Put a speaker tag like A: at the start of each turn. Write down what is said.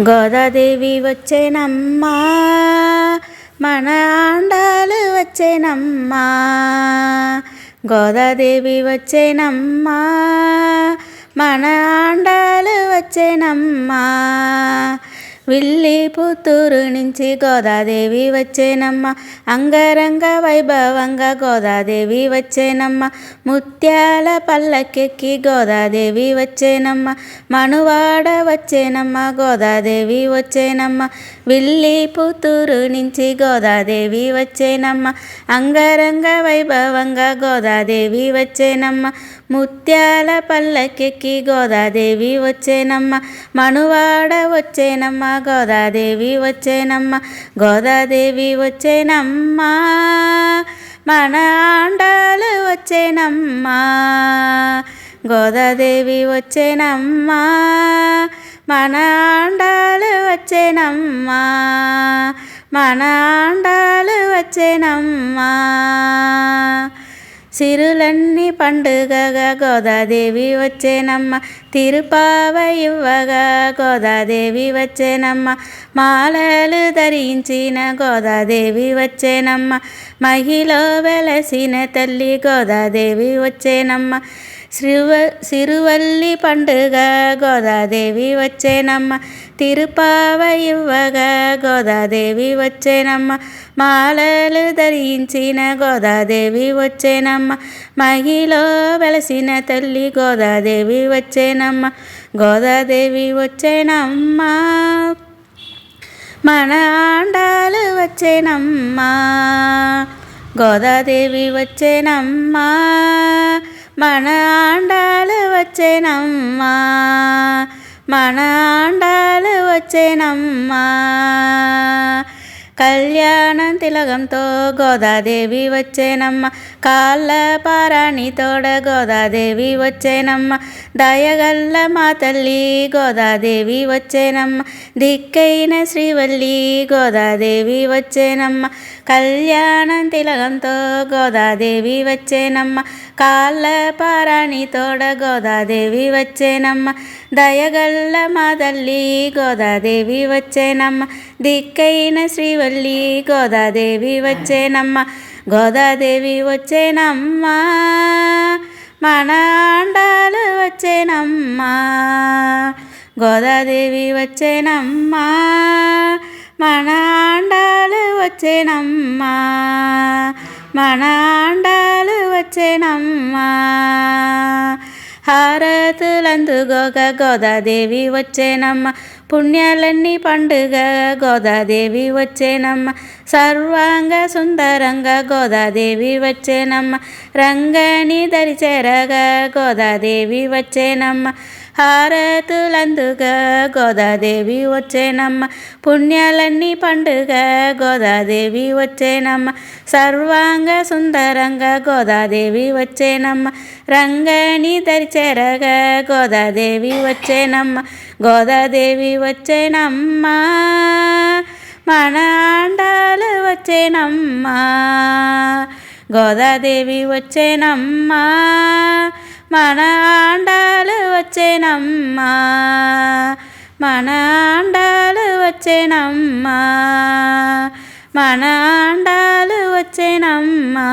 A: గోదాదేవి వచ్చేనమ్మా, మన ఆండాలు వచ్చేనమ్మా. గోదాదేవి వచ్చేనమ్మా, మన ఆండాలు వచ్చేనమ్మా. విల్లి పుత్తూరు నుంచి గోదాదేవి వచ్చేనమ్మ, అంగరంగ వైభవంగా గోదాదేవి వచ్చేనమ్మ. ముత్యాల పల్లకెక్కి గోదాదేవి వచ్చేనమ్మ, మనువాడ వచ్చేనమ్మ గోదాదేవి వచ్చేనమ్మ. విల్లి పుత్తూరు నుంచి గోదాదేవి వచ్చేనమ్మ, అంగరంగ వైభవంగా గోదాదేవి వచ్చేనమ్మ. ముత్యాల పల్లకెక్కి గోదాదేవి వచ్చేనమ్మ, మనువాడ వచ్చేనమ్మ గోదాదేవి వచ్చేనమ్మ. గోదాదేవి వచ్చేనమ్మా, మన ఆండాలు వచ్చేనమ్మా. గోదాదేవి వచ్చేనమ్మా, మన ఆండాలు వచ్చేనమ్మా. మన ఆండాలు వచ్చేనమ్మా. సిరులన్నీ పండుగగా గోదాదేవి వచ్చేనమ్మ, తిరుపావ ఇవ్వగా గోదాదేవి వచ్చేనమ్మ. మాలలు ధరించిన గోదాదేవి వచ్చేనమ్మ, మహిలో వెలసిన తల్లి గోదాదేవి వచ్చేనమ్మ. సిరువల్లి పండుగ గోదాదేవి వచ్చేనమ్మ, తిరుపావ ఇవ్వగా గోదాదేవి వచ్చేనమ్మ. మాలలు ధరించిన గోదాదేవి వచ్చేనమ్మ, మహిలో వెలసిన తల్లి గోదాదేవి వచ్చేనమ్మ. గోదాదేవి వచ్చేనమ్మా, మన ఆండాలు వచ్చేనమ్మా. గోదాదేవి వచ్చేనమ్మా, మన ఆండాలు వచ్చేనమ్మా. మన ఆండాలు వచ్చేనమ్మా. కళ్యాణం తిలకంతో గోదాదేవి వచ్చేనమ్మ, కాళ్ళ పారాణి తోడ గోదాదేవి వచ్చేనమ్మ. దయగల్ల మా తల్లి గోదాదేవి వచ్చేనమ్మ, దిక్కైన శ్రీవల్లి గోదాదేవి వచ్చేనమ్మ. కళ్యాణం తిలకంతో గోదాదేవి వచ్చేనమ్మ, కాళ్ళ పారాణి తోడ గోదాదేవి వచ్చేనమ్మ. దయగల్ల మా తల్లి గోదాదేవి వచ్చేనమ్మ, దిక్కైన శ్రీవల్లి గోదాదేవి వచ్చేనమ్మ. గోదాదేవి వచ్చేనమ్మా, మన ఆండాలు వచ్చేనమ్మా. గోదాదేవి వచ్చేనమ్మా, మన ఆండాలు వచ్చేనమ్మా. మన ఆండాలు వచ్చేనమ్మా. హారతులందుగోగ గోదాదేవి వచ్చేనమ్మ, పుణ్యాలన్నీ పండుగ గోదాదేవి వచ్చేనమ్మ. సర్వాంగ సుందరంగా గోదాదేవి వచ్చేనమ్మ, రంగని దరిచేరగా గోదాదేవి వచ్చేనమ్మ. హారతులందుగా గోదాదేవి వచ్చేనమ్మ, పుణ్యాలన్నీ పండుగ గోదాదేవి వచ్చేనమ్మ. సర్వాంగ సుందరంగా గోదాదేవి వచ్చేనమ్మ, రంగని దరిచేరగా గోదాదేవి వచ్చేనమ్మ. గోదాదేవి వచ్చేనమ్మా, మన ఆండాలు వచ్చేనమ్మా. గోదాదేవి వచ్చేనమ్మా, మన ఆండాలు వచ్చేనమ్మా. మన ఆండాలు వచ్చేనమ్మా. మన ఆండాలు వచ్చేనమ్మా.